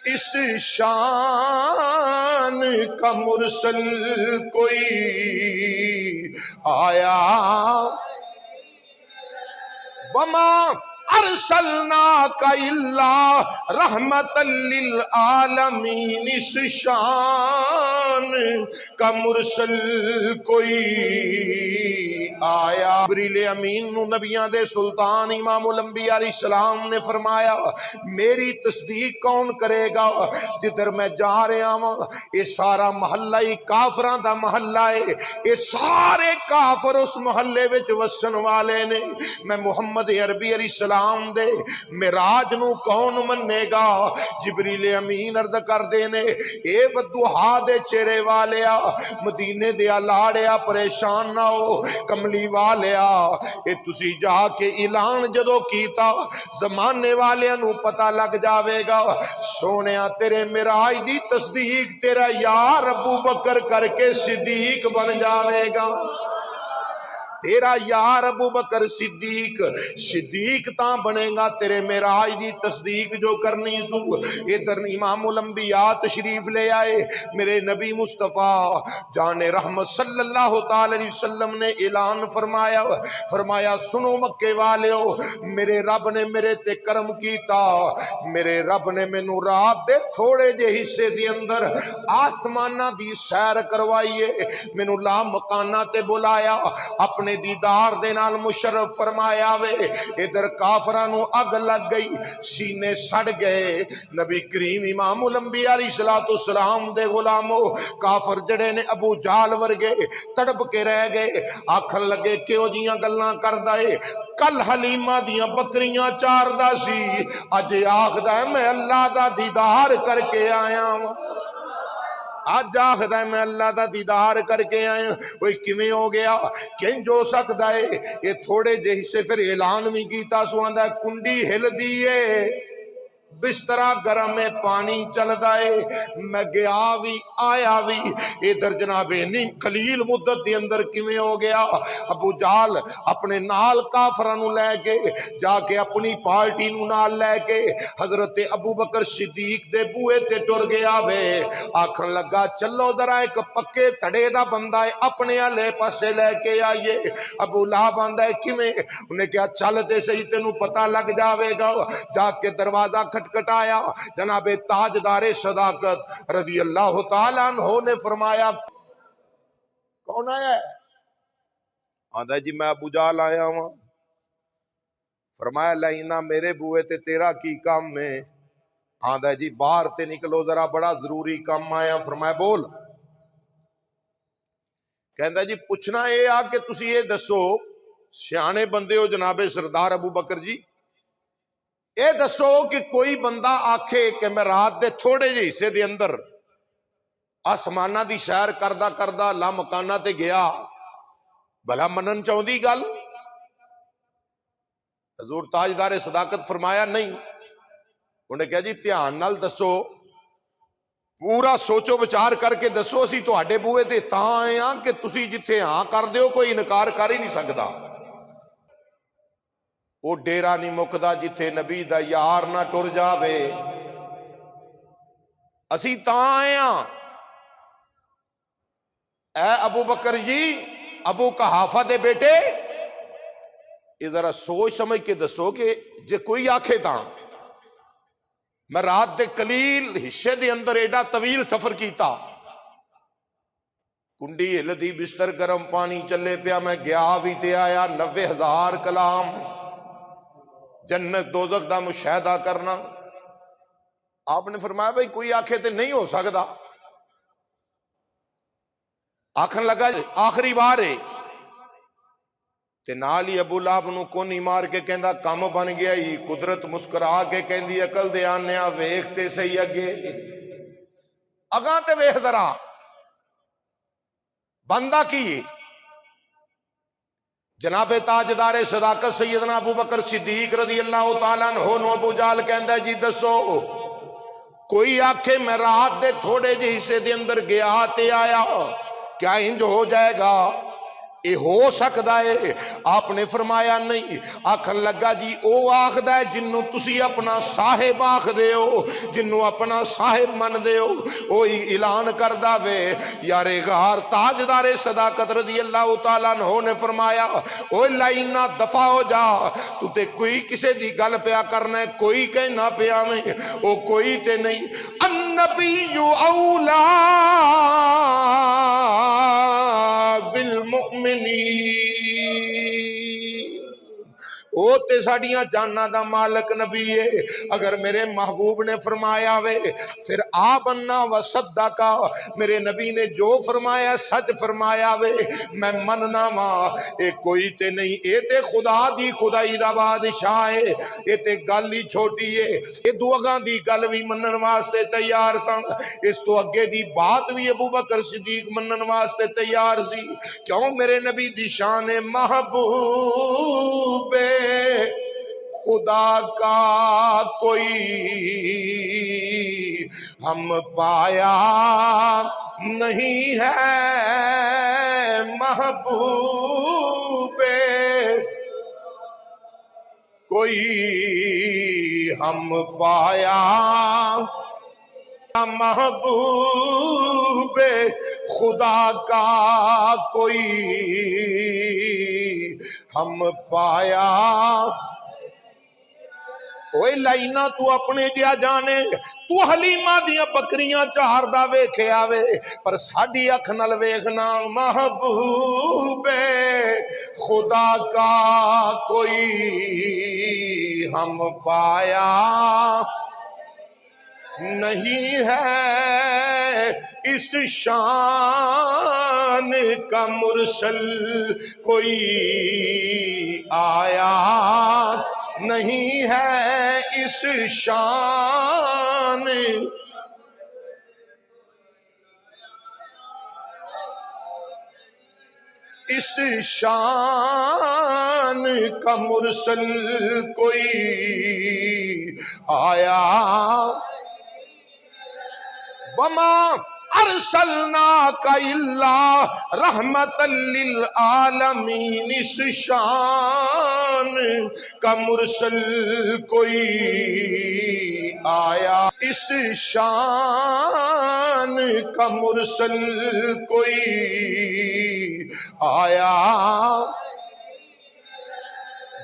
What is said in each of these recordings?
اس شان کا مرسل کوئی آیا وما ارسلناک الا رحمتا للعالمین اس شان کا مرسل کوئی آیا جبریل امین نو نبیاں دے سلطان امام الانبیاء علیہ السلام نے فرمایا میری تصدیق کون کرے گا جدھر میں جا رہا ہوں یہ سارا محلہ ہی کافراں دا محلہ ہے یہ سارے کافر اس محلے وچ وسن والے نے میں محمد عربی علیہ السلام دے معراج نو کون منے گا جبریل امین عرض کر دینے اے ودوہا دے چہرے والیا مدینے دیا لاڑیا پریشان نہ ہو کملی والیا اے تسی جا کے اعلان جدو کیتا زمانے والیاں نو پتہ لگ جاوے گا سونیا تیرے معراج دی تصدیق تیرا یار ابو بکر کر کے صدیق بن جاوے گا تیرا یار ابو بکر صدیق تاں بنے گا تیرے معراج دی تصدیق جو کرنی سو ادھر امام الانبیاء تشریف لے آئے میرے نبی مصطفیٰ جان رحمت صلی اللہ تعالی علیہ وسلم نے اعلان فرمایا سنو مکے والیو میرے رب نے میرے تے کرم کیتا میرے رب نے مینوں رات دے تھوڑے جے حصے دی اندر آسمانہ دی سیر کروائیے مینوں لا مکانہ تے بلایا اپنے دیدار دے نال مشرف فرمایا وے ادھر کافراں نو اگ لگ گئی سینے سڑ گئے نبی کریم امام الانبیاء علیہ السلام دے غلامو کافر جڑے نے ابو جال ورگے تڑپ کے رہ گئے آکھن لگے کیوں جیاں گلاں کردا اے کل حلیمہ دیاں بکریاں چاردا سی اج آکھدا ہے میں اللہ دا دیدار کر کے آیا ہوں آج آخدہ ہے میں اللہ دا دیدار کر کے آئے وہ کیویں ہو گیا کنج ہو سکتا ہے یہ تھوڑے جے سے پھر اعلان بھی کیتا سو آندا ہے کنڈی ہل دیئے بسترا گرم میں پانی چل دائے میں گیا بھی آیا بھی ادھر جناب نہیں قلیل مدت دی اندر کیویں ہو گیا ابو جال اپنے نال کافراں نو لے کے جا کے اپنی پارٹی نو نال لے کے حضرت ابو بکر صدیق دے بوئے تے ٹر گیا وے آکھن لگا چلو ذرا ایک پکے تڑے دا بندہ ہے اپنے والے پاسے لے کے آئیے ابو لہب آندا ہے کیویں انہیں کہا چل تے صحیح تینوں پتہ لگ جاوے گا جا کے دروازہ کھٹکھٹایا جناب تاجدار صداقت رضی اللہ تعالیٰ عنہ نے فرمایا کون آیا ہے آندا جی میں ابو جال آیا ہوں فرمایا لینا میرے بوئے تے تیرا کی کام میں آندا جی باہر تے نکلو ذرا بڑا ضروری کام آیا فرمایا بول کہندا جی پوچھنا اے آ کہ تسی یہ دسو سیانے بندے ہو جناب سردار ابو بکر جی اے دسو کہ کوئی بندہ آکھے کہ میں رات دے تھوڑے جے حصے دے اندر آسمانہ دی سیر کردہ کردہ لا مکانہ تے گیا بھلا منن چاہوں دی گل حضور تاجدار صداقت فرمایا نہیں انہیں کہا جی دھیان نال دسو پورا سوچو بچار کر کے دسو اسی تہاڈے بوئے تے تاں آئے ہاں کہ تسی جتھے ہاں کر دیو کوئی انکار کر ہی نہیں سکدا وہ ڈیرا نہیں مکدا جتھے نبی دا یار نہ ٹر جاوے اسی تاں آئے ہاں اے ابو بکر جی ابو قحافہ دے بیٹے یہ ذرا سوچ سمجھ کے دسو کہ جے کوئی آکھے تاں میں رات دے قلیل حصے دے اندر ایڈا طویل سفر کیتا کنڈی ہلدی بستر گرم پانی چلے پیا میں گیا بھی تے آیا 90,000 کلام جنت دوزخ دا مشاہدہ کرنا آپ نے فرمایا بھائی کوئی آکھے تے نہیں ہو سکتا آکھن لگا آخری بار ہے تے نال ہی ابو لہب نو کونی مار کے کہندا کام بن گیا ہی قدرت مسکرا کے کہندی عقل دے آنیا ویکھ تے صحیح اگے اگاں تے ویکھ ذرا بندہ کی جناب تاجدار صداقت سیدنا ابو بکر صدیق رضی اللہ تعالیٰ عنہ نو ابو جال کہندا جی دسو کوئی آکھے میں رات دے تھوڑے جے حصے دے اندر گیا تے آیا کیا انج ہو جائے گا یہ ہو سکتا ہے؟ آپ نے فرمایا نہیں۔ آکھن لگا جی او آخدا ہے جنوں تسی اپنا صاحب آخ دے ہو، جنوں اپنا صاحب من دے ہو، وہی اعلان کردا وے۔ یار غار تاجدار صداقت رضی اللہ تعالیٰ عنہ نے فرمایا اوے لائنا دفع ہو جا، تو تے کوئی کسے دی گل پیا کرنا ہے، کوئی کہنا پیا میں او کوئی تے نہیں۔ النبی اولا بالمؤمنین، او تے ساڑیاں جانا دا مالک نبی ہے۔ اگر میرے محبوب نے فرمایا وے پھر آپ انا و صدقہ، میرے نبی نے جو فرمایا سچ فرمایا وے، میں مننا ماں، اے کوئی تے نہیں، اے تے خدا دی خدائی دا بادشاہ ہے، اے تے گل ہی چھوٹی ہے، اے دوگاں دی گل بھی منن واسطے تیار سن، اس تو اگے دی بات بھی ابو بکر صدیق منن واسطے تیار سی۔ کیوں؟ میرے نبی دی شان محبوب خدا کا کوئی ہم پایا نہیں ہے، محبوب کوئی ہم پایا، محبوب خدا کا کوئی ہم پایا۔ اوے لائنا تو اپنے جیا جانے، تو حلیمہ دیاں بکریاں چار دا ویکھے آوے، پر ساڑی اکھ نال ویکھنا محبوب خدا کا کوئی ہم پایا نہیں ہے، اس شان کا مرسل کوئی آیا نہیں ہے، اس شان کا مرسل کوئی آیا۔ وما ارسلناک الا رحمت للعالمین، اس شان کا مرسل کوئی آیا، اس شان کا مرسل کوئی آیا۔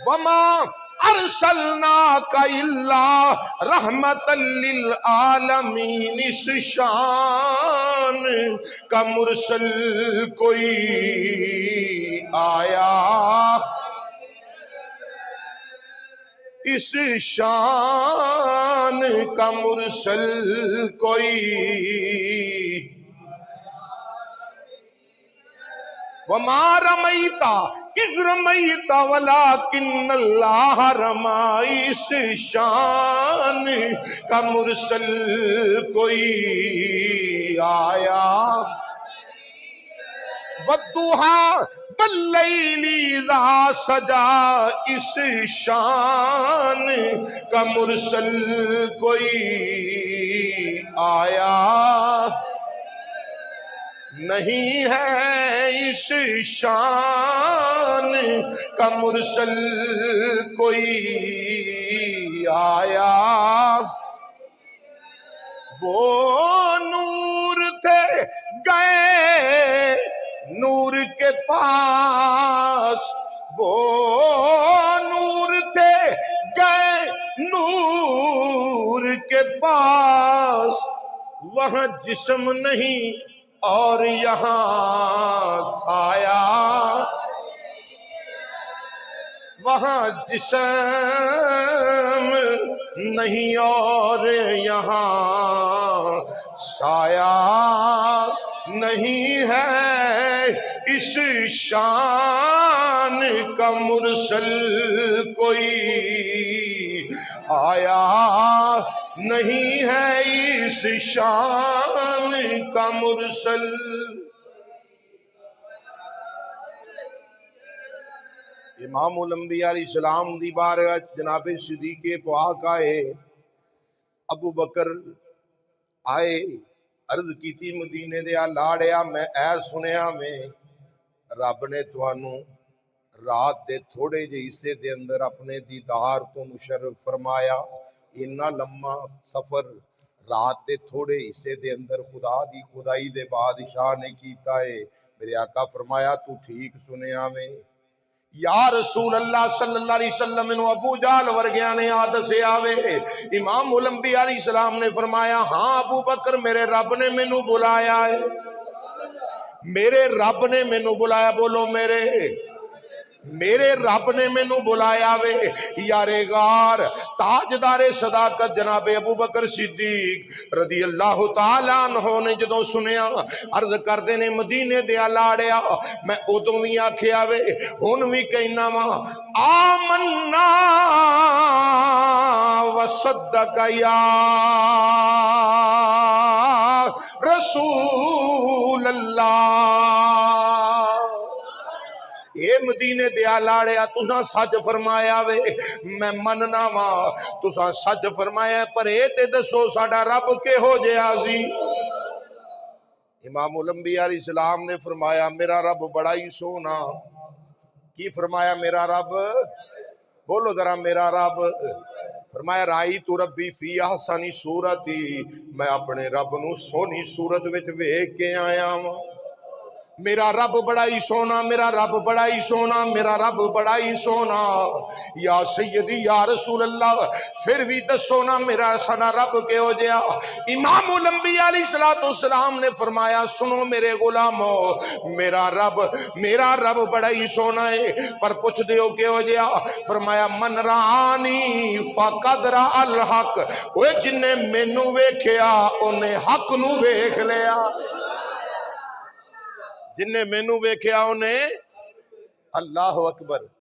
وما ارسلناک الا رحمت للعالمین، اس شان کا مرسل کوئی آیا، اس شان کا مرسل کوئی۔ وما رمیت اذ رمیت ولکن اللہ رمی، اس شان کا مرسل کوئی آیا۔ والضحیٰ واللیل اذا سجا، اس شان کا مرسل کوئی آیا نہیں ہے، اس شان کا مرسل کوئی آیا۔ وہ نور تھے گئے نور کے پاس، وہ نور تھے گئے نور کے پاس، وہاں جسم نہیں اور یہاں سایہ، وہاں جسم نہیں اور یہاں سایہ نہیں ہے، اس شان کا مرسل کوئی آیا نہیں ہے، اس شان کا مرسل۔ امام الانبیاء علیہ السلام دی بارگاہ جناب صدیق پاک آئے، ابو بکر آئے، عرض کیتی مدینے دیا لاڑیا میں اے سنیا میں رب نے تانوں رات دے تھوڑے جے حصے دے اندر اپنے دیدار تو مشرف فرمایا. اتنا لمبا سفر رات دے تھوڑے حصے دے اندر خدا دی خدائی دے بادشاہ نے کیتا ہے. میرے آقا فرمایا تو ٹھیک سنیا میں یا رسول اللہ صلی اللہ علیہ وسلم انہوں ابو جال ورگیاں نے آدھے آوے. امام الانبیاء علیہ السلام نے فرمایا ہاں ابو بکر میرے رب نے مینوں بلایا ہے, میرے رب نے مینوں بلایا. بولو میرے رب نے مینوں بلایا وے. یار غار تاجدار صداقت جناب ابو بکر صدیق رضی اللہ تعالیٰ عنہ نے جدوں سنیا عرض کردے نے مدینے دیا لاڑیا میں ادوں بھی آکھیا وے ہن بھی کہنا وا آمنا وصدق یا رسول اللہ. اے مدینے دیا لاڑیا تساں سچ فرمایا وے میں مننا وا تساں سچ فرمایا پر اے تے دسو ساڈا رب کہو جہا سی. امام الانبیاء علیہ السلام نے فرمایا میرا رب بڑا ہی سونا. کی فرمایا میرا رب؟ بولو ذرا میرا رب. فرمایا رائی تو ربی فی احسن صورتی میں اپنے رب نو سونی صورت وچ ویکھ کے آیا ہوں. میرا رب بڑا ہی سونا, میرا رب بڑا ہی سونا, میرا رب بڑا ہی سونا. یا سیدی یا رسول اللہ پھر بھی دسو نا میرا ساڈا رب کہو جیا. امام الانبیاء علیہ السلام نے فرمایا سنو میرے غلامو میرا رب بڑا ہی سونا ہے پر پوچھ دیو کہو جیا. فرمایا من رانی فقد را الحق, وہ جن نے مینوں ویکھیا اونے حق نو ویکھ لیا. جن نے مینوں ویکھیا انہیں اللہ اکبر.